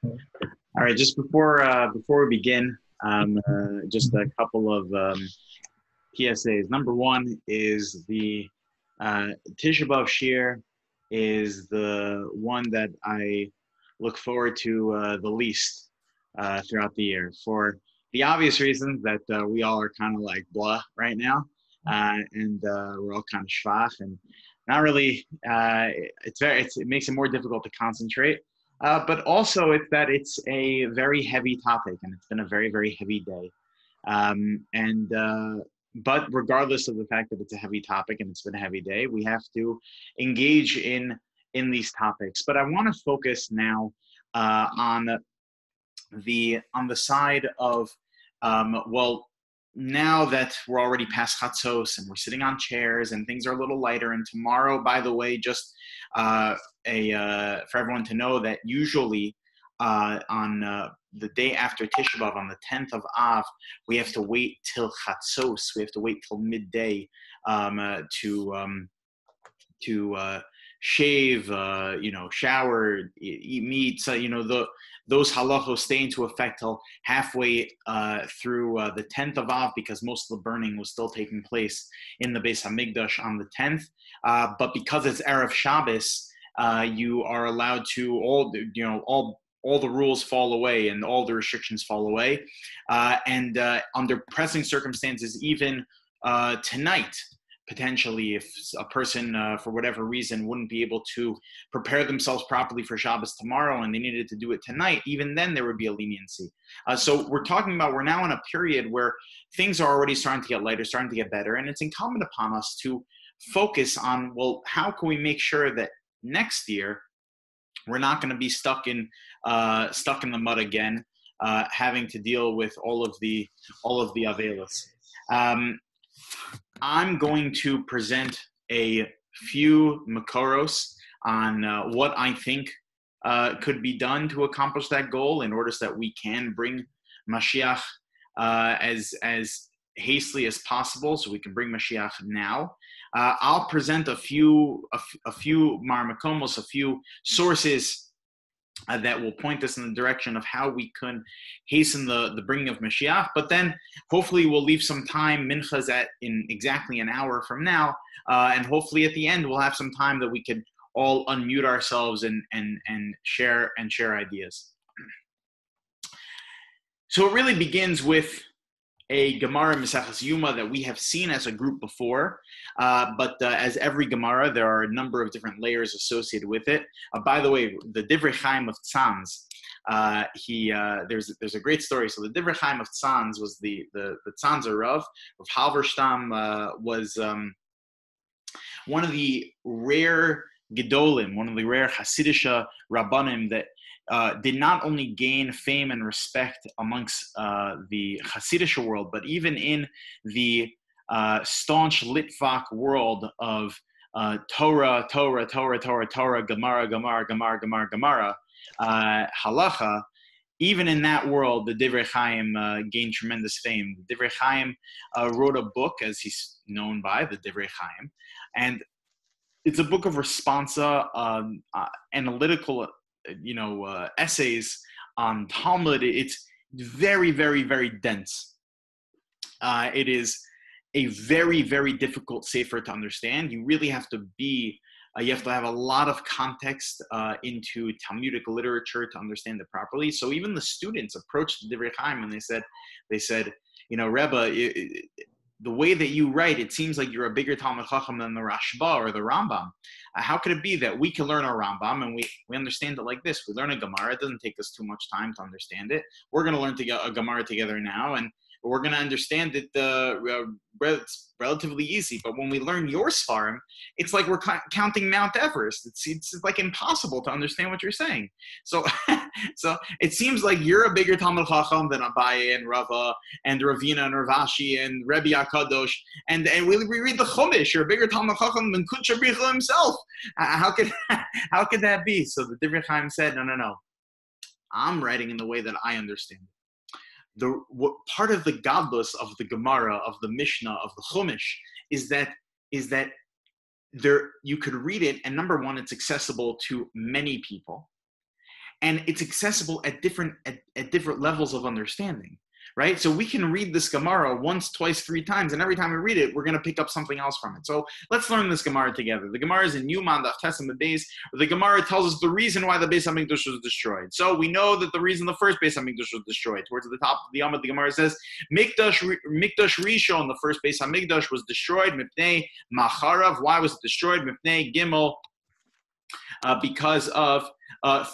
All right, just before we begin, just a couple of PSAs. Number one is the Tisha B'av Shiur is the one that I look forward to the least throughout the year for the obvious reasons that we all are kind of like blah right now, and we're all kind of schwach and not really. It makes it more difficult to concentrate. But also, it's a very heavy topic, and it's been a very, very heavy day. And But regardless of the fact that it's a heavy topic and it's been a heavy day, we have to engage in these topics. But I want to focus now on the side of well, now that we're already past Chatzos and we're sitting on chairs and things are a little lighter, and tomorrow, by the way, just for everyone to know that usually on the day after Tisha B'av, on the 10th of Av, we have to wait till Chatzos. We have to wait till midday to shave, shower, eat meat. So, those halachos stay into effect till halfway through the 10th of Av, because most of the burning was still taking place in the Beis Hamikdash on the 10th. But because it's Erev Shabbos, you are allowed to all the rules fall away and all the restrictions fall away. And under pressing circumstances, even tonight, potentially, if a person, for whatever reason, wouldn't be able to prepare themselves properly for Shabbos tomorrow and they needed to do it tonight, even then there would be a leniency. So we're now in a period where things are already starting to get lighter, starting to get better, and it's incumbent upon us to focus on, well, how can we make sure that next year we're not going to be stuck in the mud again, having to deal with all of the avelos. I'm going to present a few makoros on what I think could be done to accomplish that goal, in order so that we can bring Mashiach as hastily as possible, so we can bring Mashiach now. I'll present a few marmakomos, a few sources that will point us in the direction of how we can hasten the bringing of Mashiach. But then hopefully we'll leave some time, minchas in exactly an hour from now, and hopefully at the end we'll have some time that we could all unmute ourselves and share ideas. So it really begins with a Gemara Maseches Yuma that we have seen as a group before, but as every Gemara, there are a number of different layers associated with it. By the way, the Divrei Chaim of Tzanz, there's a great story. So the Divrei Chaim of Tzanz was the Tzanzer Rav of Halberstam, was one of the rare Gedolim, one of the rare Hasidisha Rabbanim that did not only gain fame and respect amongst the Hasidic world, but even in the staunch Litvak world of Torah, Gemara, Halacha. Even in that world, the Divrei Chaim gained tremendous fame. The Divrei Chaim wrote a book, as he's known by, the Divrei Chaim, and it's a book of responsa, analytical essays on Talmud. It's very, very, very dense. It is a very, very difficult sefer to understand. You really have to you have to have a lot of context into Talmudic literature to understand it properly. So even the students approached the Divrei Chaim and they said, Rebbe, the way that you write, it seems like you're a bigger Talmud Chacham than the Rashba or the Rambam. How could it be that we can learn our Rambam and we understand it like this? We learn a Gemara. It doesn't take us too much time to understand it. We're going to learn a Gemara together now, and we're going to understand it. It's relatively easy. But when we learn your Sfarim, it's like we're counting Mount Everest. It's like impossible to understand what you're saying. So it seems like you're a bigger Talmud Chacham than Abaye and Rava and Ravina and Ravashi and Rebbe HaKadosh. And we read the Chumash. You're a bigger Talmud Chacham than Kutcha Bricha himself. How could that be? So the Divrei Chaim said, no. I'm writing in the way that I understand it. What part of the godless of the Gemara, of the Mishnah, of the Chumash is that there you could read it, and number one, it's accessible to many people, and it's accessible at different levels of understanding. Right? So we can read this Gemara once, twice, three times, and every time we read it, we're going to pick up something else from it. So let's learn this Gemara together. The Gemara is in Yuman, Daf Tes Amud Beis. The Gemara tells us the reason why the Beis HaMikdash was destroyed. So we know that the reason the first Beis HaMikdash was destroyed. Towards the top of the Amud, the Gemara says, Mikdash Rishon, the first Beis HaMikdash, was destroyed. Mipnei Macharav. Why was it destroyed? Mipnei Gimel. Because of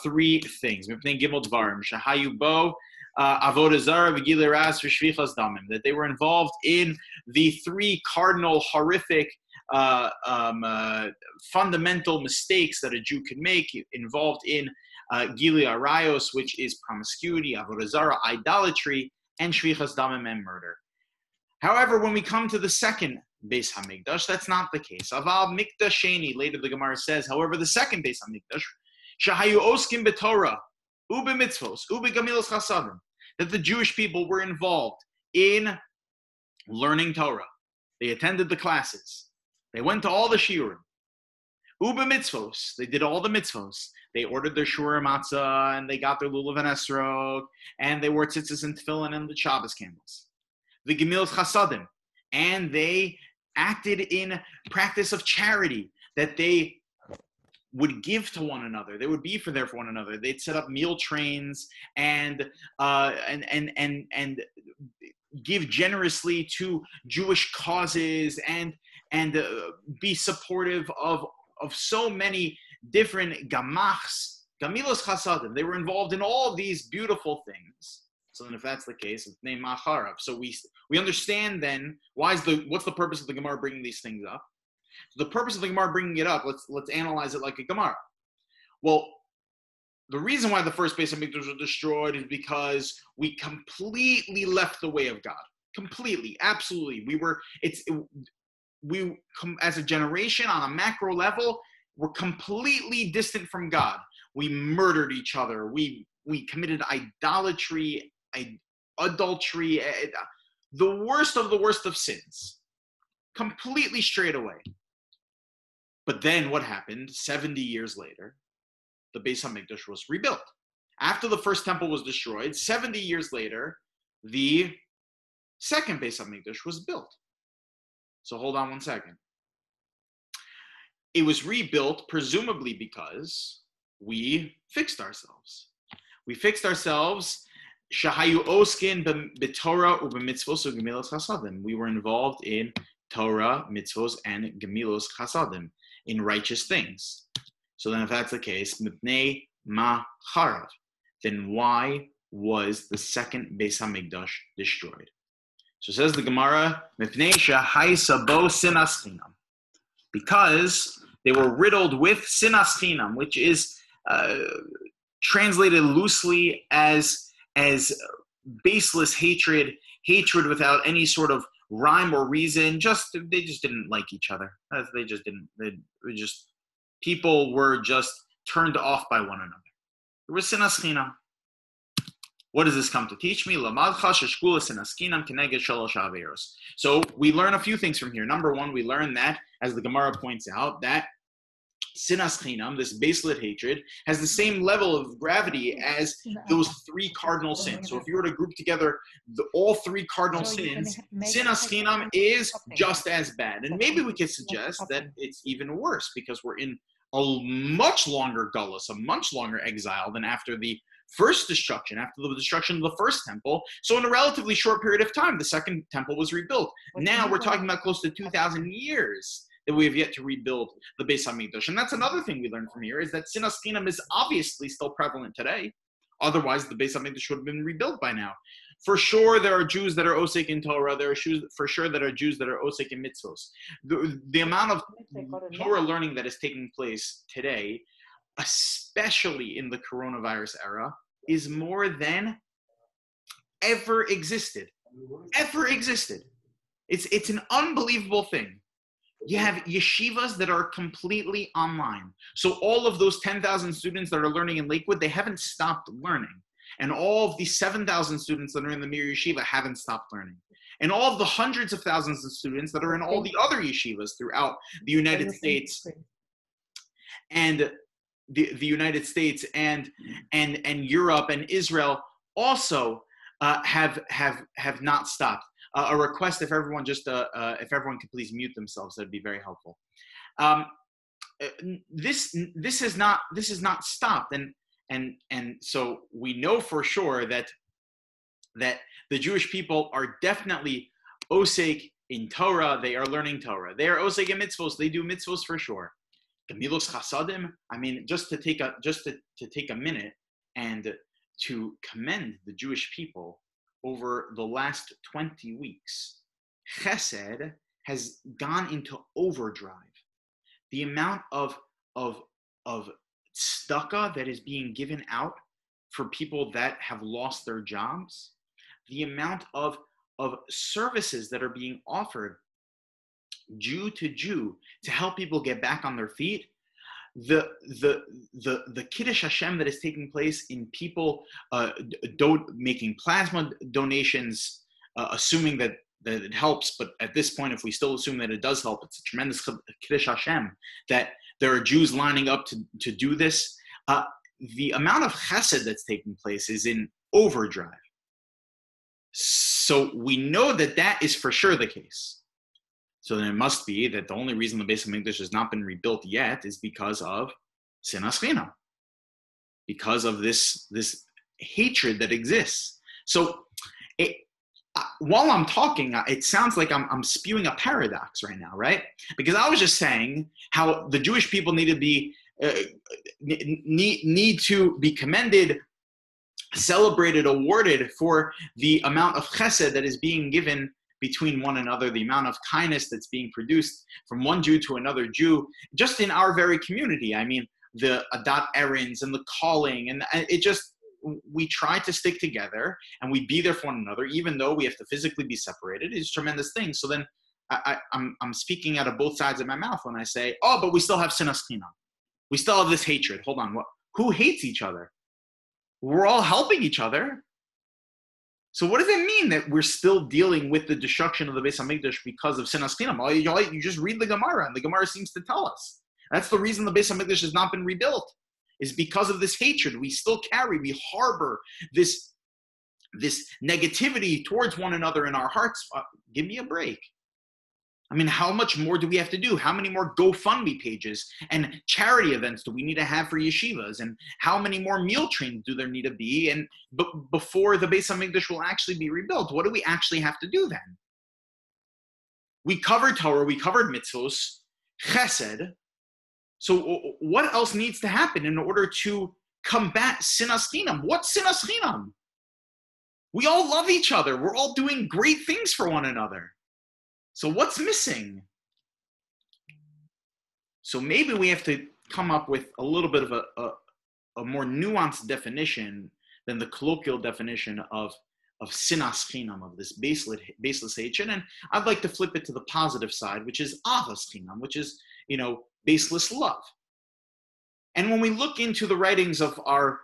three things. Mipnei Gimel Dvarim. Shahayu Bo. Avodah Zarah, V'gilei Ras, V'shvichas Damim, that they were involved in the three cardinal, horrific, fundamental mistakes that a Jew can make, involved in Gilei Arayos, which is promiscuity, Avodah Zarah, idolatry, and Shvichas Damim, and murder. However, when we come to the second Beis HaMikdash, that's not the case. Aval Mikdasheni, later the Gemara says, however, the second Beis HaMikdash, Shahayu Oskim B'Torah, Ube Mitzvos, Ube Gamilos Chasadim, that the Jewish people were involved in learning Torah. They attended the classes. They went to all the Shiurim. Ube Mitzvos, they did all the mitzvos. They ordered their Shiur matzah, and they got their lulav and esrog, and they wore tzitzis and tefillin and the Shabbos candles. The Gemilos Chasadim, and they acted in practice of charity, that they would give to one another. They would be for one another. They'd set up meal trains and give generously to Jewish causes and be supportive of so many different gamachs, gamilos chasadim. They were involved in all these beautiful things. So then, if that's the case, it's name macharav. So we understand then what's the purpose of the Gemara bringing these things up. So the purpose of the Gemara bringing it up, let's analyze it like a Gemara. Well, the reason why the first Beis HaMikdash was destroyed is because we completely left the way of God. Completely, absolutely. We as a generation on a macro level, we're completely distant from God. We murdered each other. We committed idolatry, adultery, the worst of sins. Completely straight away. But then what happened? 70 years later, the Beis HaMikdash was rebuilt. After the first temple was destroyed, 70 years later, the second Beis HaMikdash was built. So hold on one second. It was rebuilt presumably because we fixed ourselves. We fixed ourselves. Shahayu oskin b'Torah u'b'mitzvos u'gemilos chasadim. We were involved in Torah, mitzvos, and gemilos chasadim, in righteous things. So then if that's the case, mipnei ma charav, then why was the second Beis HaMikdash destroyed? So says the Gemara, mipnei shehaisa bo sinas chinam, because they were riddled with sinas chinam, which is translated loosely as baseless hatred without any sort of rhyme or reason. They just didn't like each other. People were just turned off by one another. There was sinas chinam. What does this come to teach me? So we learn a few things from here. Number one, we learn that, as the Gemara points out, that sinas chinam, this baseless hatred, has the same level of gravity as those three cardinal sins. So if you were to group together all three cardinal sins, sinas chinam is just as bad. And maybe we could suggest that it's even worse because we're in a much longer gullus, a much longer exile than after the first destruction, after the destruction of the first temple. So in a relatively short period of time, the second temple was rebuilt. Now we're talking about close to 2,000 years that we have yet to rebuild the Beis HaMikdash. And that's another thing we learn from here, is that sinas chinam is obviously still prevalent today. Otherwise, the Beis HaMikdash would have been rebuilt by now. For sure, there are Jews that are osek in Torah. There are for sure that are Jews that are osek in mitzvos. The amount of Torah learning that is taking place today, especially in the coronavirus era, is more than ever existed. Ever existed. It's an unbelievable thing. You have yeshivas that are completely online. So all of those 10,000 students that are learning in Lakewood, they haven't stopped learning. And all of the 7,000 students that are in the Mir Yeshiva haven't stopped learning. And all of the hundreds of thousands of students that are in all the other yeshivas throughout the United States. And the United States and Europe and Israel also have not stopped. A request if everyone if everyone could please mute themselves, that'd be very helpful. This has not stopped, and so we know for sure that the Jewish people are definitely osek in Torah. They are learning Torah. They are osek in mitzvos. They do mitzvos for sure. Gemilos chasadim. I mean, just to take a minute and to commend the Jewish people over the last 20 weeks. Chesed has gone into overdrive. The amount of tzedakah that is being given out for people that have lost their jobs, the amount of services that are being offered Jew to Jew to help people get back on their feet, the Kiddush Hashem that is taking place in people making plasma donations, assuming that it helps, but at this point, if we still assume that it does help, it's a tremendous Kiddush Hashem that there are Jews lining up to do this. The amount of chesed that's taking place is in overdrive. So we know that is for sure the case. So then it must be that the only reason the Beis HaMikdash has not been rebuilt yet is because of sinas chinam, because of this hatred that exists. So while I'm talking, it sounds like I'm spewing a paradox right now, right? Because I was just saying how the Jewish people need to be commended, celebrated, awarded for the amount of chesed that is being given between one another, the amount of kindness that's being produced from one Jew to another Jew, just in our very community. I mean, the adat errands and the calling, and we try to stick together and we be there for one another, even though we have to physically be separated. It's a tremendous thing. So then I'm speaking out of both sides of my mouth when I say, oh, but we still have sinas chinam. We still have this hatred. Hold on, who hates each other? We're all helping each other. So what does it mean that we're still dealing with the destruction of the Beis HaMikdash because of sinas chinam? You just read the Gemara, and the Gemara seems to tell us. That's the reason the Beis HaMikdash has not been rebuilt, is because of this hatred. We harbor this negativity towards one another in our hearts. Give me a break. I mean, how much more do we have to do? How many more GoFundMe pages and charity events do we need to have for yeshivas? And how many more meal trains do there need to be? And before the Beis HaMikdash will actually be rebuilt, what do we actually have to do then? We covered Torah, we covered mitzvos, chesed. So what else needs to happen in order to combat sinas chinam? What's sinas chinam? We all love each other. We're all doing great things for one another. So what's missing? So maybe we have to come up with a little bit of a more nuanced definition than the colloquial definition of sinas chinam, of this baseless hatred. And I'd like to flip it to the positive side, which is avas chinam, which is, baseless love. And when we look into the writings of our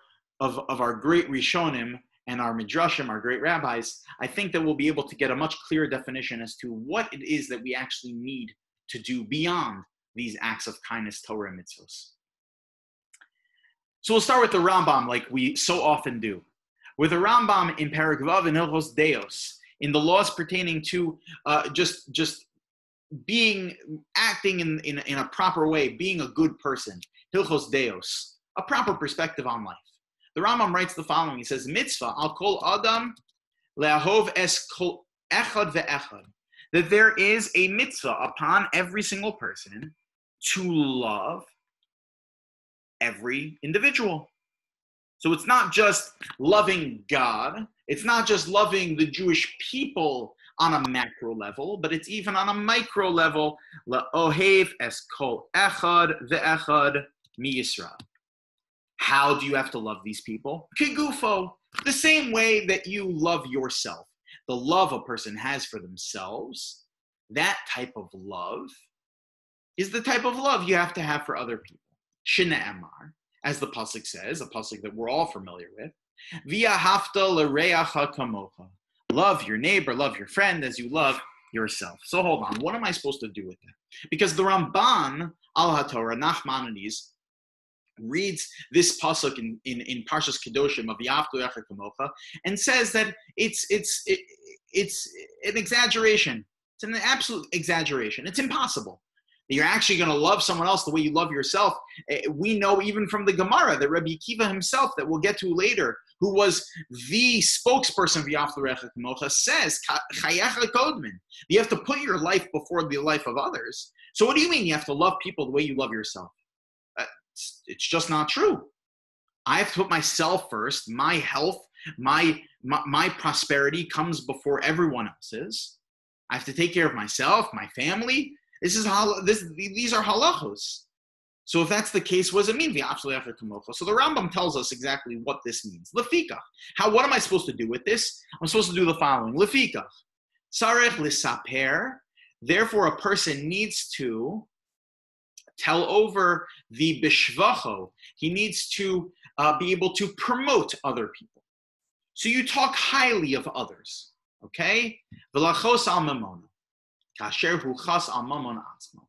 great Rishonim and our Midrashim, our great rabbis, I think that we'll be able to get a much clearer definition as to what it is that we actually need to do beyond these acts of kindness, Torah, and mitzvos. So we'll start with the Rambam, like we so often do. With the Rambam in Perek Vav in Hilchos Deos, in the laws pertaining to just acting in a proper way, being a good person, Hilchos Deos, a proper perspective on life. The Rambam writes the following. He says, mitzvah al kol adam le'ahov es kol echad ve'echad, that there is a mitzvah upon every single person to love every individual. So it's not just loving God, it's not just loving the Jewish people on a macro level, but it's even on a micro level, le'ohev es kol echad ve'echad mi Yisrael. How do you have to love these people? Kigufo, the same way that you love yourself. The love a person has for themselves, that type of love is the type of love you have to have for other people. Shne'emar, as the pasuk says, a pasuk that we're all familiar with, V'ahavta l'reacha kamocha. Love your neighbor, love your friend as you love yourself. So hold on, what am I supposed to do with that? Because the Ramban al HaTorah, Nachmanides, reads this pasuk in Parshas Kedoshim of V'ahavta l'recha kamocha and says that it's an exaggeration. It's an absolute exaggeration. It's impossible that you're actually going to love someone else the way you love yourself. We know even from the Gemara that Rabbi Akiva himself, that we'll get to later, who was the spokesperson of V'ahavta l'recha kamocha, says chayecha kodmin. You have to put your life before the life of others. So what do you mean you have to love people the way you love yourself? It's just not true. I have to put myself first. My health, my prosperity comes before everyone else's. I have to take care of myself, my family. These are halachos. So if that's the case, what does it mean? So the Rambam tells us exactly what this means. Lefikach. What am I supposed to do with this? I'm supposed to do the following. Lefikach. Sarech lisaper. Therefore, a person needs to tell over the bishvacho. He needs to be able to promote other people. So you talk highly of others, okay? V'lachos al mamona, kasher hu chas al mamon atzmo,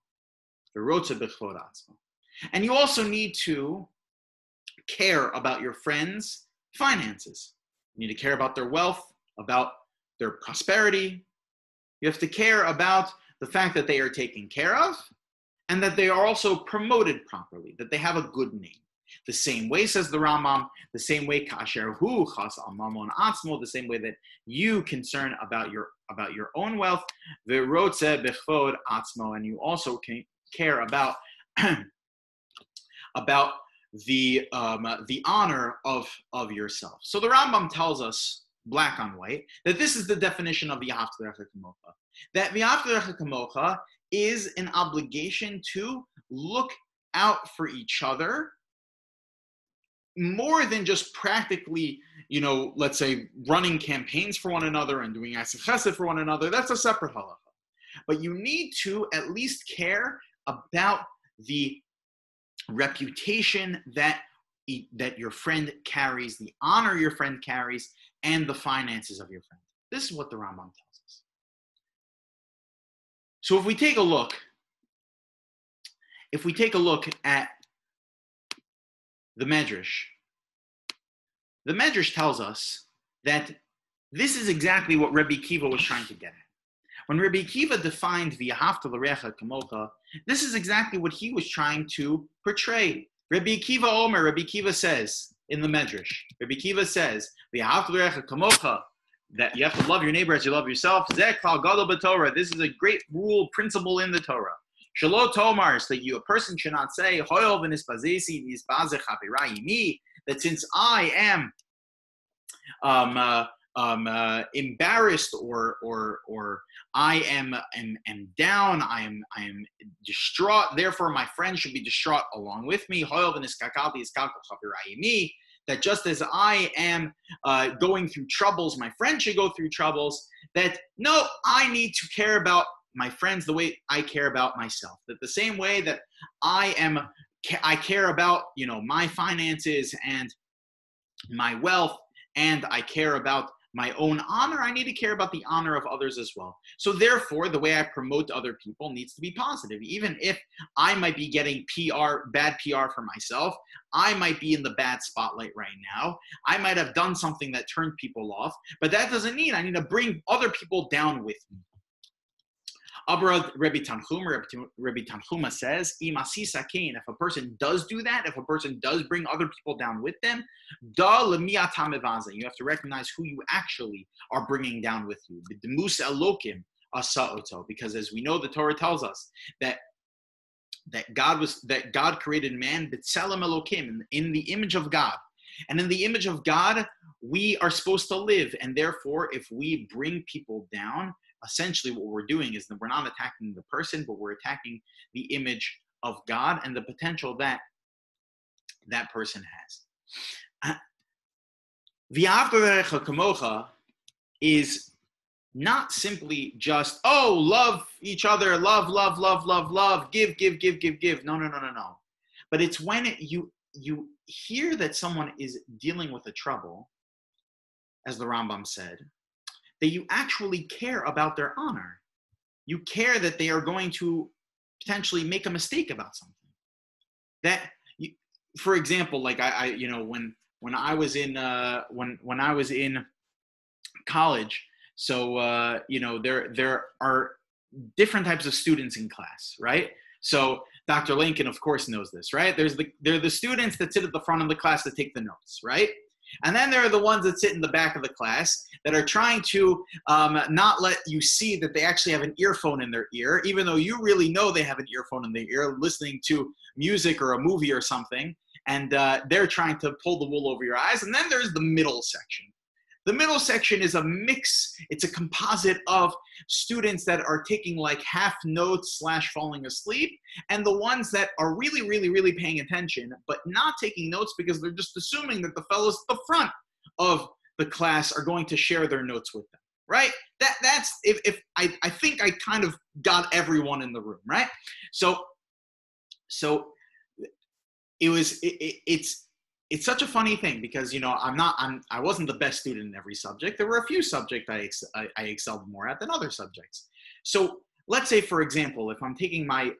v'rotze b'chvod atzmo. And you also need to care about your friends' finances. You need to care about their wealth, about their prosperity. You have to care about the fact that they are taken care of, and that they are also promoted properly, that they have a good name. The same way, says the Rambam, the same way kasher hu chas al mamon atzmo, the same way that you concern about your own wealth, v'rotze b'chvod atzmo, and you also can care about the honor of yourself. So the Rambam tells us black on white that this is the definition of V'ahavta l'recha kamocha. That V'ahavta l'recha kamocha is an obligation to look out for each other more than just practically, let's say running campaigns for one another and doing acts of chesed for one another. That's a separate halacha. But you need to at least care about the reputation that your friend carries, the honor your friend carries, and the finances of your friend. This is what the Rambam tells us. So if we take a look at the Medrash tells us that this is exactly what Rabbi Akiva was trying to get at. When Rabbi Akiva defined V'ahavta l'recha kamocha, this is exactly what he was trying to portray. Rabbi Akiva says in the Medrash, V'ahavta l'recha kamocha, that you have to love your neighbor as you love yourself. Zeh klal gadol b'Torah. This is a great rule, principle in the Torah. Shelo tomar, so that a person should not say, Hoyol v'nispazesi nisbazeh chavirai imi, that since I am embarrassed or I am down, I am distraught, therefore my friend should be distraught along with me. Hoyol v'niskakalti iskalkal chavirai imi, that just as I am going through troubles, my friend should go through troubles, that no, I need to care about my friends the way I care about myself. That the same way that I care about, my finances and my wealth, and I care about my own honor, I need to care about the honor of others as well. So therefore, the way I promote other people needs to be positive. Even if I might be getting bad PR for myself, I might be in the bad spotlight right now, I might have done something that turned people off, but that doesn't mean I need to bring other people down with me. Rabbi Tanchuma says, if a person does do that, if a person does bring other people down with them, you have to recognize who you actually are bringing down with you. Because as we know, the Torah tells us that God created man b'tselem Elokim, in the image of God. And in the image of God, we are supposed to live. And therefore, if we bring people down, essentially what we're doing is that we're not attacking the person, but we're attacking the image of God and the potential that that person has. V'ahavta l'recha kamocha is not simply just, love each other, love, give. No. But it's when you hear that someone is dealing with a trouble, as the Rambam said, that you actually care about their honor. You care that they are going to potentially make a mistake about something. That for example, like when I was in when I was in college, so there are different types of students in class, right? So Dr. Lincoln, of course, knows this, right? There are the students that sit at the front of the class that take the notes, right? And then there are the ones that sit in the back of the class that are trying to not let you see that they actually have an earphone in their ear, even though you really know they have an earphone in their ear, listening to music or a movie or something, and they're trying to pull the wool over your eyes. And then there's the middle section. The middle section is a mix. It's a composite of students that are taking like half notes / falling asleep, and the ones that are really, really, really paying attention, but not taking notes because they're just assuming that the fellows at the front of the class are going to share their notes with them, right? That's if I think I kind of got everyone in the room, right? So it's such a funny thing because, I wasn't the best student in every subject. There were a few subjects I excelled more at than other subjects. So let's say, for example, if I'm taking my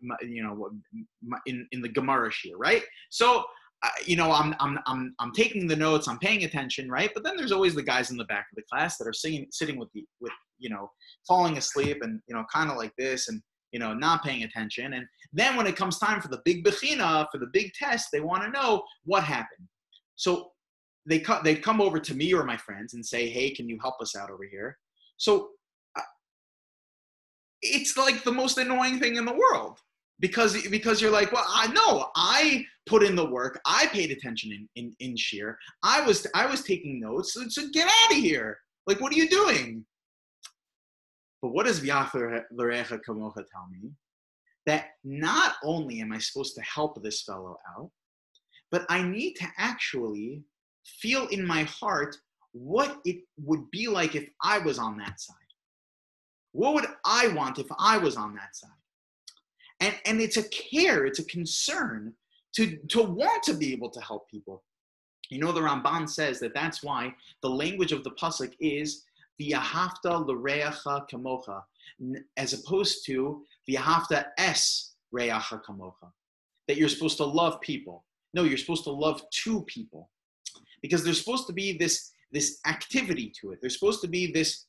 in the Gemara Shiur, right? So, I'm taking the notes, I'm paying attention, right? But then there's always the guys in the back of the class that are sitting with falling asleep and, kind of like this and, not paying attention. And then when it comes time for the big bechina, for the big test, they want to know what happened. So they'd come over to me or my friends and say, hey, can you help us out over here? So it's like the most annoying thing in the world because you're like, well, I know I put in the work. I paid attention in Shiur. I was taking notes. So get out of here. Like, what are you doing? But what does V'ahavta l'reacha kamocha tell me? That not only am I supposed to help this fellow out, but I need to actually feel in my heart what it would be like if I was on that side. What would I want if I was on that side? And it's a care, it's a concern to want to be able to help people. The Ramban says that's why the language of the pasuk is V'ahavta l'reacha kamocha, as opposed to V'ahavta es reacha kamocha, that you're supposed to love people. No, you're supposed to love two people, because there's supposed to be this activity to it. There's supposed to be this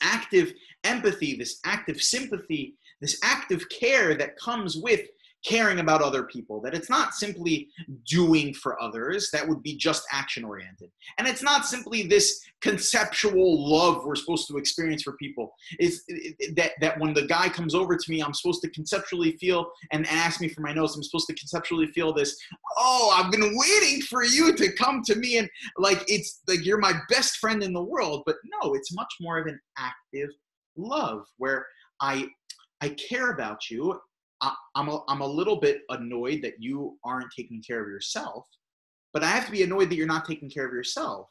active empathy, this active sympathy, this active care that comes with caring about other people, that it's not simply doing for others, that would be just action-oriented. And it's not simply this conceptual love we're supposed to experience for people. Is that when the guy comes over to me, I'm supposed to conceptually feel and ask me for my notes, I'm supposed to conceptually feel this, oh, I've been waiting for you to come to me, and like it's like you're my best friend in the world. But no, it's much more of an active love where I care about you. I'm a little bit annoyed that you aren't taking care of yourself, but I have to be annoyed that you're not taking care of yourself.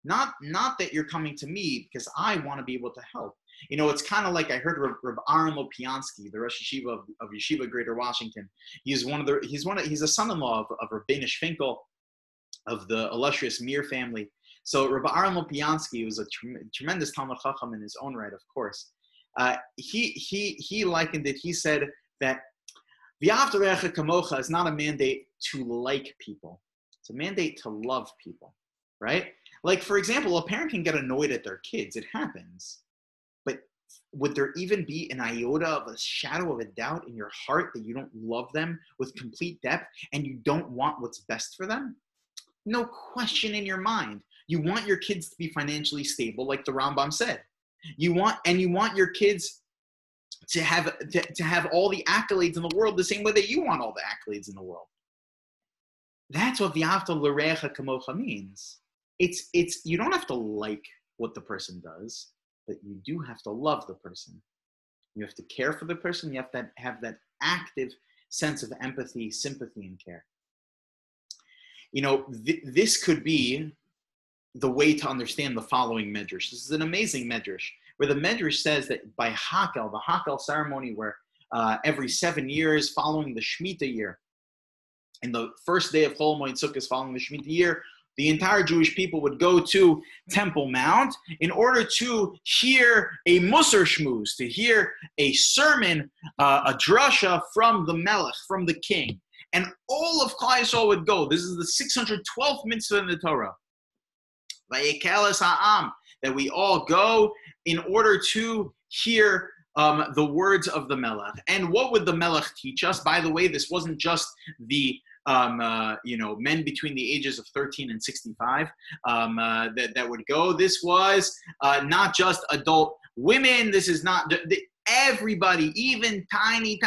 Not that you're coming to me because I want to be able to help. It's kind of like I heard Rabbi Aaron Lopiansky, the Rosh Yeshiva of Yeshiva Greater Washington. He's a son-in-law of Rabbinish Finkel of the illustrious Mir family. So Rabbi Aaron Lopiansky was a tremendous Talmud Chacham in his own right, of course. He likened it. He said that V'ahavta l'reacha kamocha is not a mandate to like people. It's a mandate to love people, right? Like, for example, a parent can get annoyed at their kids. It happens. But would there even be an iota of a shadow of a doubt in your heart that you don't love them with complete depth and you don't want what's best for them? No question in your mind. You want your kids to be financially stable, like the Rambam said. You want your kids to have all the accolades in the world the same way that you want all the accolades in the world. That's what V'ahavta l'reacha kamocha means. It's you don't have to like what the person does, but you do have to love the person. You have to care for the person. You have to have that active sense of empathy, sympathy, and care. This could be the way to understand the following medrash. This is an amazing medrash, where the medrash says that by Hakel, the Hakel ceremony, where every 7 years following the Shemitah year, and the first day of Chol Moed Sukkot following the Shemitah year, the entire Jewish people would go to Temple Mount in order to hear a Musar Shmuz, to hear a sermon, a drasha from the Melech, from the king. and all of Klal Yisrael would go. This is the 612th mitzvah in the Torah. Vayekeles ha'am, that we all go in order to hear the words of the Melech. And what would the Melech teach us? By the way, this wasn't just the men between the ages of 13 and 65 that would go. This was not just adult women. This is not everybody, even tiny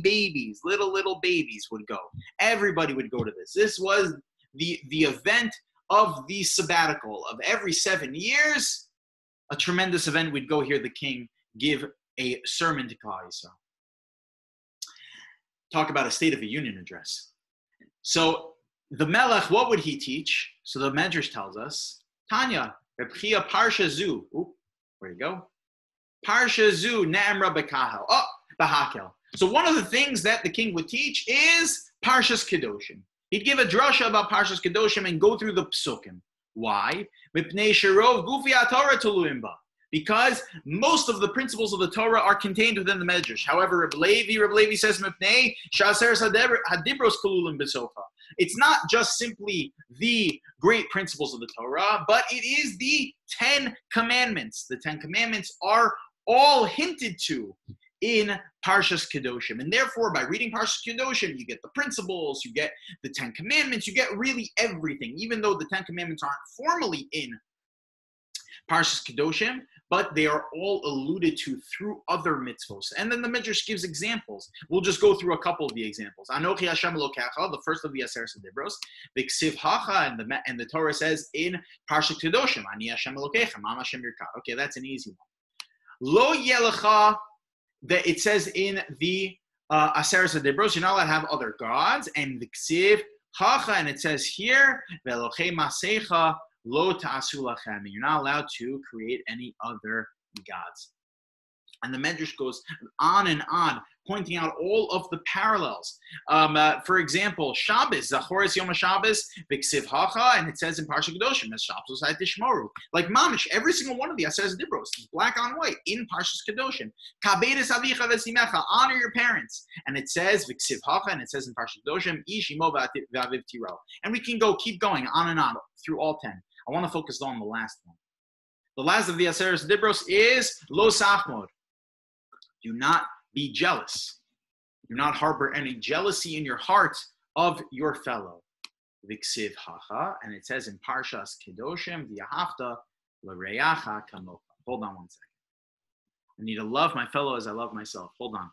babies, little babies would go. Everybody would go to this. This was the event of the sabbatical of every 7 years. A tremendous event. We'd go hear the king give a sermon to Klal Yisrael. Talk about a State of the Union address. So the Melech, what would he teach? So the Medrash tells us, Tanya, Reb Chia Parsha Zu. Where you go? Parsha Zu Ne'emra B'Kahel. B'Hakel. So one of the things that the king would teach is Parshas Kedoshim. He'd give a drasha about Parshas Kedoshim and go through the psukim. Why? Because most of the principles of the Torah are contained within the Medrash. However, Rabbi Levi says, it's not just simply the great principles of the Torah, but it is the 10 Commandments. The 10 Commandments are all hinted to in Parshas Kedoshim. And therefore, by reading Parshas Kedoshim, you get the principles, you get the 10 Commandments, you get really everything, even though the 10 Commandments aren't formally in Parshas Kedoshim, but they are all alluded to through other mitzvos. And then the Midrash gives examples. We'll just go through a couple of the examples. Anochi Hashem Elokecha, the first of the Aseret Dibros, V'ksiv Hacha, and the Torah says in Parshas Kedoshim, Ani Hashem Elokecha, Mam Hashem Yirka. Okay, that's an easy one. Lo Yelecha, that it says in the Aseret Dibros, you're not allowed to have other gods, and V'ksiv Hacha, and it says here, Ve'Elochei Masecha, Lo ta'asu lachem. You're not allowed to create any other gods. And the Medrash goes on and on, pointing out all of the parallels. For example, Shabbos, Zachoris Yom HaShabbos, V'ksiv Hacha, and it says in Parsha Kedoshim, Shabbos Tishmoru. Like Mamish, every single one of the Aseret Dibros is black on white in Parshas Kedoshim. Kabedes Avicha V'simecha, honor your parents. And it says V'ksiv Hacha, and it says in Parsha Kedoshim, Ish Imo V'aviv Tiro. And we can keep going on and on through all 10. I want to focus on the last one. The last of the Aseret Dibros is Lo Sachmod. Do not be jealous. Do not harbor any jealousy in your heart of your fellow. V'ksiv Hacha, and it says in Parshas Kedoshim, V'yahavta l'reyacha kamocha. Hold on one second. I need to love my fellow as I love myself. Hold on.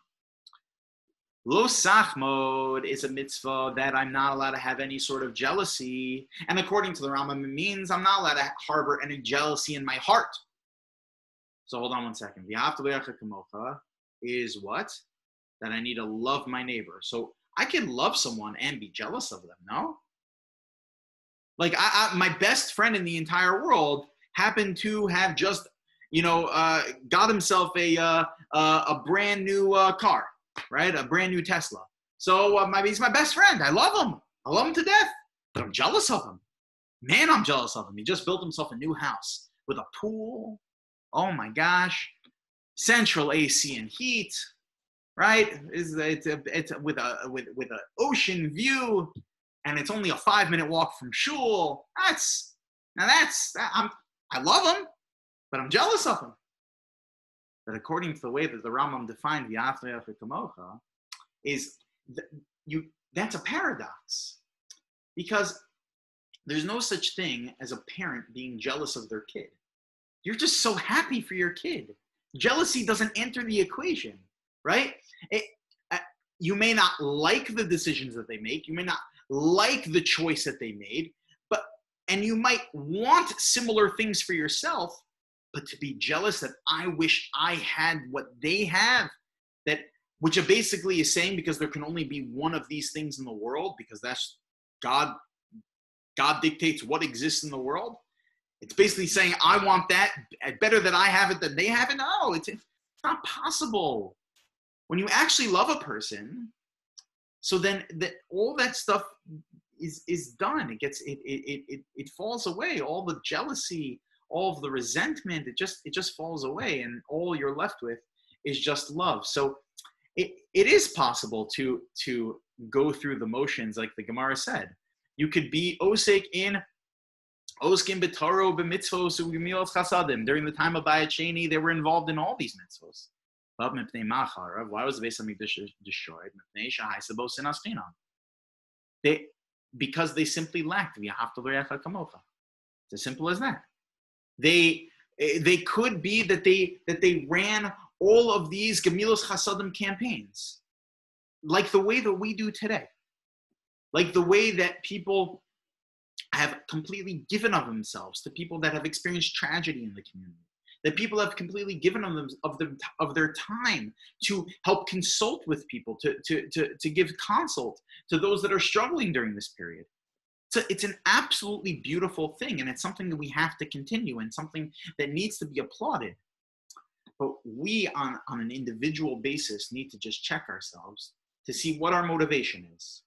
Lo Sachmod is a mitzvah that I'm not allowed to have any sort of jealousy. And according to the Rambam, it means I'm not allowed to harbor any jealousy in my heart. So hold on one second. V'yahavta l'reyacha kamocha is what? That I need to love my neighbor. So I can love someone and be jealous of them, no? Like my best friend in the entire world happened to have just, got himself a brand new car, right? A brand new Tesla. So he's my best friend. I love him. I love him to death. But I'm jealous of him. Man, I'm jealous of him. He just built himself a new house with a pool. Oh my gosh. Central AC and heat, right? It's with an ocean view, and it's only a 5-minute walk from shul. I love him, but I'm jealous of him. But according to the way that the Rambam defined V'yahavta kamocha, that's a paradox, because there's no such thing as a parent being jealous of their kid. You're just so happy for your kid. Jealousy doesn't enter the equation, right? You may not like the decisions that they make. You may not like the choice that they made, and you might want similar things for yourself, but to be jealous that I wish I had what they have, which it basically is saying because there can only be one of these things in the world, because that's God dictates what exists in the world. It's basically saying, I want that, better that I have it than they have it. No, it's not possible. When you actually love a person, so then all that stuff is done. It falls away. All the jealousy, all of the resentment, it just falls away, and all you're left with is just love. So it is possible to go through the motions like the Gemara said. You could be osek in oskim b'taro b'mitzvos u'gemilos chasadim. During the time of Bayat Sheni, they were involved in all these mitzvos. But mipnei machar, why was the Beis Hamikdash destroyed? Mipnei shahaysa bo sinas chinam. Because they simply lacked v'yahavta l'reacha kamocha. It's as simple as that. They could be that they ran all of these gemilos chasadim campaigns, like the way that we do today, like the way that people have completely given of themselves to people that have experienced tragedy in the community, that people have completely given of their time to help consult with people, to give consult to those that are struggling during this period. So it's an absolutely beautiful thing, and it's something that we have to continue, and something that needs to be applauded. But we, on an individual basis, need to just check ourselves to see what our motivation is.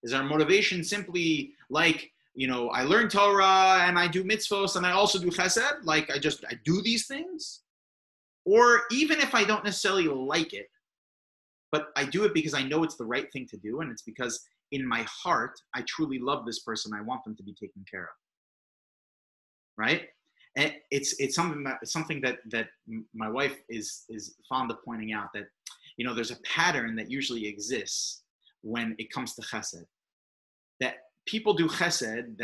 Is our motivation simply like, I learn Torah and I do mitzvos and I also do chesed, like I do these things? Or even if I don't necessarily like it, but I do it because I know it's the right thing to do, and it's because in my heart, I truly love this person. I want them to be taken care of, right? And it's something that my wife is fond of pointing out, that there's a pattern that usually exists when it comes to chesed, that people do chesed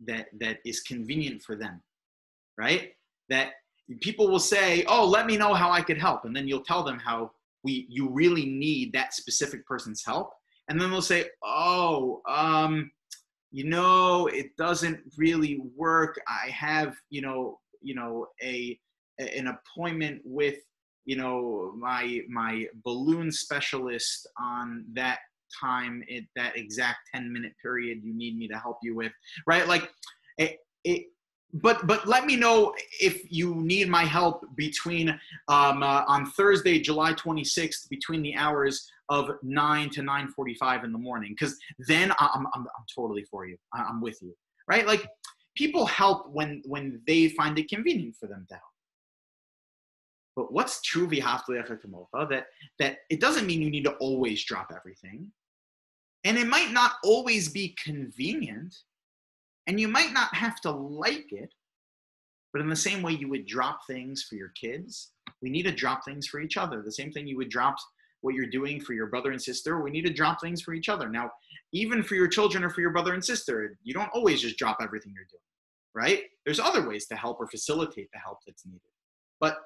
that is convenient for them, right? That people will say, "Oh, let me know how I could help," and then you'll tell them how you really need that specific person's help. And then they'll say, "Oh, it doesn't really work. I have, an appointment with, my balloon specialist on that time, that exact 10-minute period you need me to help you with," right? Like, but let me know if you need my help between on Thursday, July 26th, between the hours of 9 to 9:45 in the morning, because then I'm totally for you. I'm with you, right? Like, people help when they find it convenient for them to help. But what's true that it doesn't mean you need to always drop everything, and it might not always be convenient, and you might not have to like it. But in the same way you would drop things for your kids, we need to drop things for each other. The same thing you would drop what you're doing for your brother and sister, we need to drop things for each other. Now, even for your children or for your brother and sister, you don't always just drop everything you're doing, right? There's other ways to help or facilitate the help that's needed. But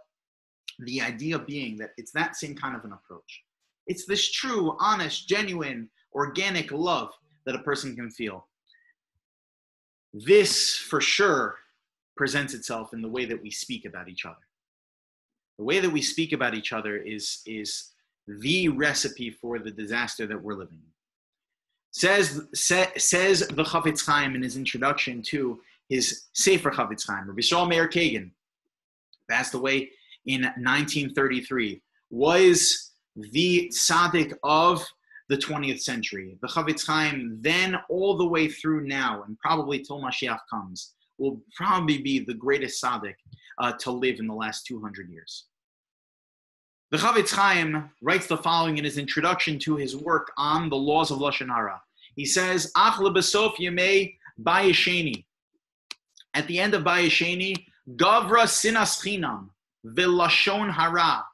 the idea being that it's that same kind of an approach. It's this true, honest, genuine, organic love that a person can feel. This, for sure, presents itself in the way that we speak about each other. The way that we speak about each other is the recipe for the disaster that we're living in. Says the Chafetz Chaim in his introduction to his Sefer Chafetz Chaim. Rabbi Yisrael Meir Kagan passed away in 1933, was the tzaddik of the 20th century. The Chafetz Chaim, then all the way through now, and probably till Mashiach comes, will probably be the greatest tzaddik to live in the last 200 years. The Chafetz Chaim writes the following in his introduction to his work on the laws of Lashon Hara. He says, Ach lebesof yemei bayesheni. At the end of bayesheni, gavra sinas chinam v'lashon hara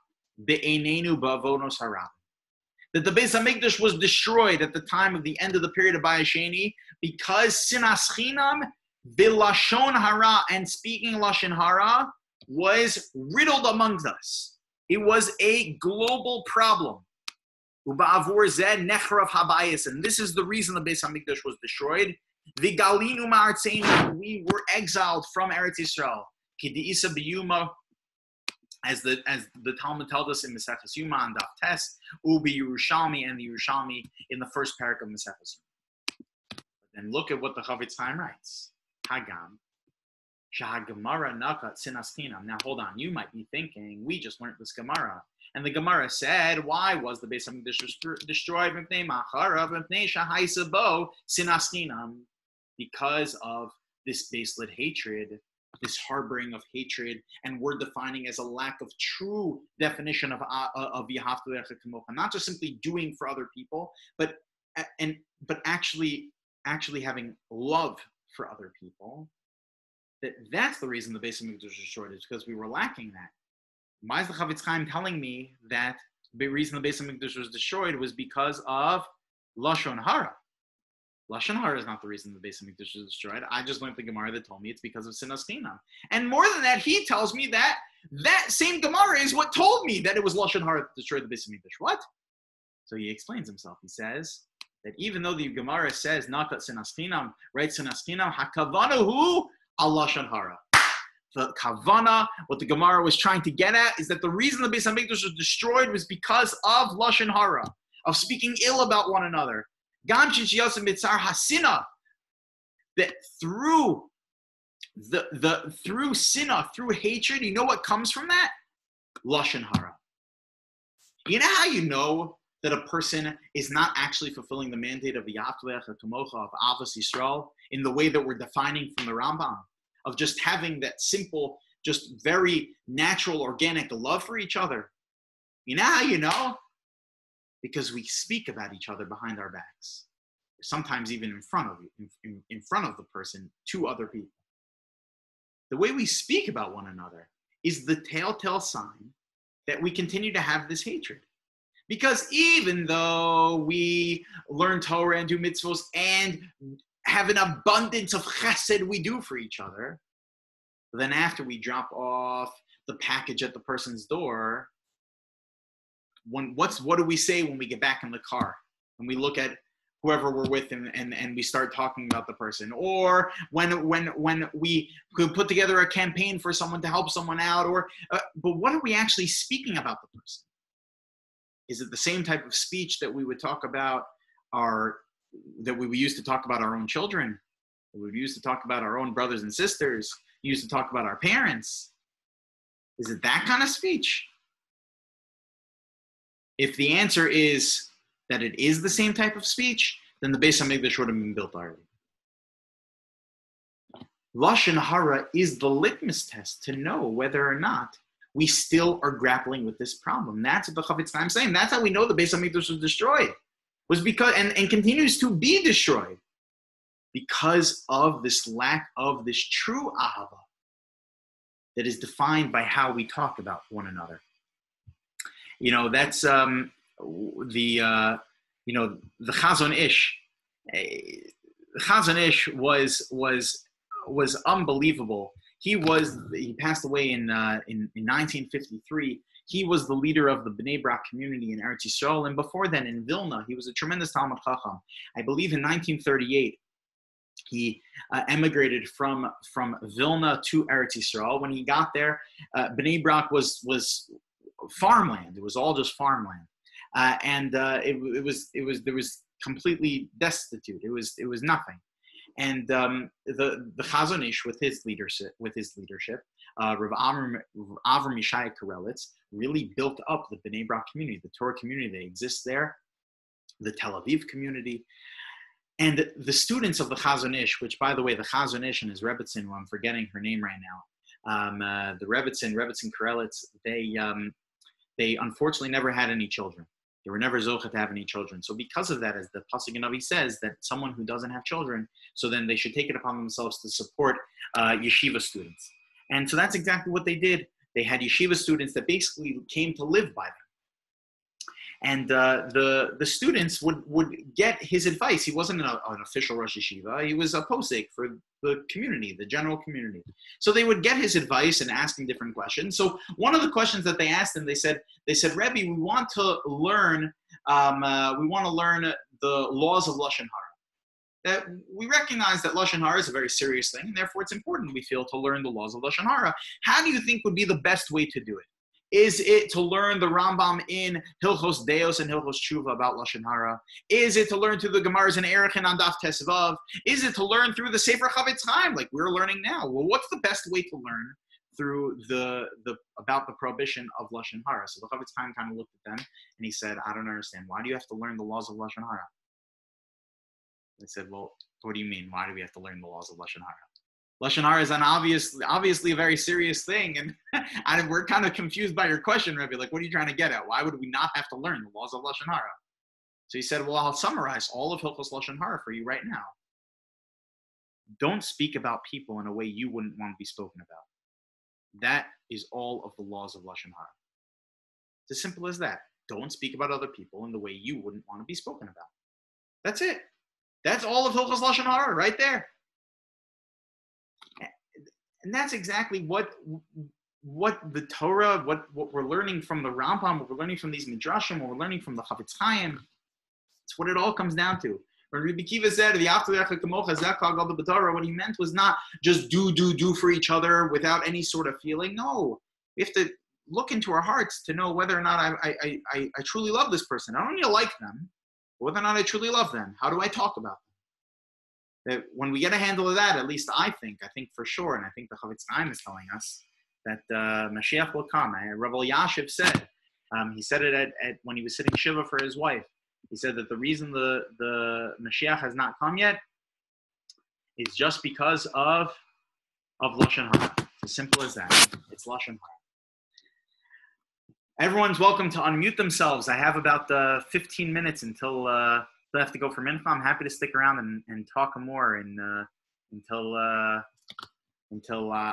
be'einenu ba'avonos hara. That the Beis Hamikdash was destroyed at the time of the end of the period of bayesheni because sinas chinam v'lashon hara, and speaking Lashon Hara was riddled amongst us. It was a global problem. Uba'avur zeh nechrav habayis, and this is the reason the Beis Hamikdash was destroyed. V'galinu ma'artzeinu, we were exiled from Eretz Yisrael. K'di'isa b'yuma, as the Talmud tells us in Maseches Yuma and Daf Tes, ubi Yerushalmi, and the Yerushalmi in the first parak of Maseches Yuma. Then look at what the Chafetz Chaim writes. Hagam. Shahagamara nakat sinastinam. Now hold on, you might be thinking, we just learned this Gemara. And the Gemara said, why was the Beis Hamikdash destroyed? Because of this baseless hatred, this harboring of hatred, and we're defining as a lack of true definition of Yahavta Lecha Kamocha. Not just simply doing for other people, but but actually having love for other people, that's the reason the Beis Hamikdash was destroyed, is because we were lacking that. Why is the Chavetz Chaim telling me that the reason the Beis Hamikdash was destroyed was because of Lashon Hara? Lashon Hara is not the reason the Beis Hamikdash was destroyed. I just learned the Gemara that told me it's because of Sinas Chinam. And more than that, he tells me that same Gemara is what told me that it was Lashon Hara that destroyed the Beis Hamikdash. What? So he explains himself. He says that even though the Gemara says Nakat Sinas Chinam, right? Sinas Chinam, Hakavana hu al Lashon Hara. The kavana, what the Gemara was trying to get at, is that the reason the Beis Hamikdash was destroyed was because of Lashon Hara, of speaking ill about one another. Gam shenshiyasem mitzar hasina, that through through sinah, through hatred, you know what comes from that? Lashon Hara. You know how you know that a person is not actually fulfilling the mandate of the Yatvech, Kamocha, of Avos Yisrael, in the way that we're defining from the Rambam, of just having that simple, just very natural, organic love for each other. You know how you know? Because we speak about each other behind our backs, sometimes even in front of you, in front of the person, to other people. The way we speak about one another is the telltale sign that we continue to have this hatred. Because even though we learn Torah and do mitzvos and have an abundance of chesed we do for each other, but then after we drop off the package at the person's door, what do we say when we get back in the car? When we look at whoever we're with and we start talking about the person? Or when we could put together a campaign for someone to help someone out, but what are we actually speaking about the person? Is it the same type of speech that we would talk about that we used to talk about our own children, that we used to talk about our own brothers and sisters, used to talk about our parents? Is it that kind of speech? If the answer is that it is the same type of speech, then the Beis Hamikdash would have been built already. Lashon Hara is the litmus test to know whether or not we still are grappling with this problem. That's what the Chavetz Chaim is saying. That's how we know the Beis Hamikdash was destroyed. Was because and continues to be destroyed because of this lack of this true ahava that is defined by how we talk about one another. You know, that's the Chazon Ish. Chazon Ish was unbelievable. He passed away in 1953. He was the leader of the Bnei Brak community in Eretz Yisrael, and before then in Vilna, he was a tremendous Talmid Chacham. I believe in 1938, he emigrated from Vilna to Eretz Yisrael. When he got there, Bnei Brak was farmland. It was all just farmland, and there was completely destitute. It was nothing. And the Chazon Ish, with his leadership, Rav Avram Yishai Karelitz really built up the Bnei Brak community, the Torah community that exists there, the Tel Aviv community, and the students of the Chazon Ish, which, by the way, the Chazon Ish and his Rebbetzin, who I'm forgetting her name right now, the Rebbetzin Karelitz, they unfortunately never had any children. They were never zocha to have any children. So because of that, as the Pasuk in Navi says, that someone who doesn't have children, so then they should take it upon themselves to support yeshiva students. And so that's exactly what they did. They had yeshiva students that basically came to live by them. And the students would get his advice. He wasn't an official Rosh Yeshiva. He was a posek for the community, the general community. So they would get his advice and ask him different questions. So one of the questions that they asked him, they said, Rebbe, we want to learn the laws of Lashon Hara. That we recognize that Lashon Hara is a very serious thing, and therefore it's important, we feel, to learn the laws of Lashon Hara. How do you think would be the best way to do it? Is it to learn the Rambam in Hilchos Deos and Hilchos Tshuva about Lashon Hara? Is it to learn through the Gemaras in Erech and Daf Tisha B'av? Is it to learn through the Sefer Chavetz Chaim like we're learning now? Well, what's the best way to learn through about the prohibition of Lashon Hara? So the Chavetz Chaim kind of looked at them and he said, I don't understand. Why do you have to learn the laws of Lashon Hara? They said, well, what do you mean? Why do we have to learn the laws of Lashon Hara? Lashon Hara is obviously a very serious thing, and we're kind of confused by your question, Rabbi. Like, what are you trying to get at? Why would we not have to learn the laws of Lashon Hara? So he said, well, I'll summarize all of Hilchos Lashon Hara for you right now. Don't speak about people in a way you wouldn't want to be spoken about. That is all of the laws of Lashon Hara. It's as simple as that. Don't speak about other people in the way you wouldn't want to be spoken about. That's it. That's all of Hilchos Lashon Hara right there. And that's exactly what the Torah, what we're learning from the Rambam, what we're learning from these Midrashim, what we're learning from the Chavetz Chaim. It's what it all comes down to. When Rabbi Kiva said, what he meant was not just do for each other without any sort of feeling. No, we have to look into our hearts to know whether or not I truly love this person. I don't need to like them, but whether or not I truly love them. How do I talk about them? That when we get a handle of that, at least I think for sure, and I think the Chavetz Chaim is telling us that Mashiach will come. Rabbi Yashiv said, he said it at when he was sitting Shiva for his wife. He said that the reason the Mashiach has not come yet is just because of Lashon Hara. It's as simple as that. It's Lashon Hara. Everyone's welcome to unmute themselves. I have about 15 minutes until I have to go for mincha. I'm happy to stick around and talk more until I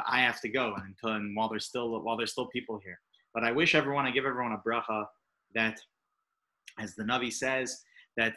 have to go and while there's still people here. But I give everyone a bracha that, as the Navi says, that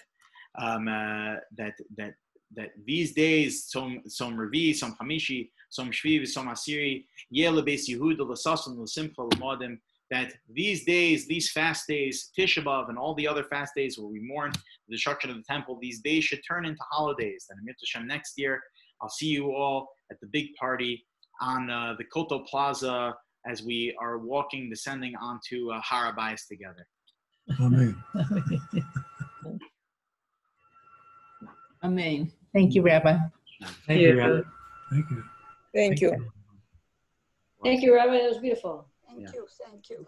these days, Som Revi, Som Chamishi, Som Shviv, Som Asiri, Yeh Beis Yehuda, L'Sason, L'Simcha, L'Modim, that these days, these fast days, Tisha B'av, and all the other fast days where we mourn the destruction of the temple, these days should turn into holidays. And Amir Hashem, next year, I'll see you all at the big party on the Koto Plaza as we are descending onto Har HaBayis together. Amen. Amen. Thank you, Rabbi. Thank you, Rabbi. Thank you. Thank you. Thank you, Rabbi. That was beautiful. Thank you.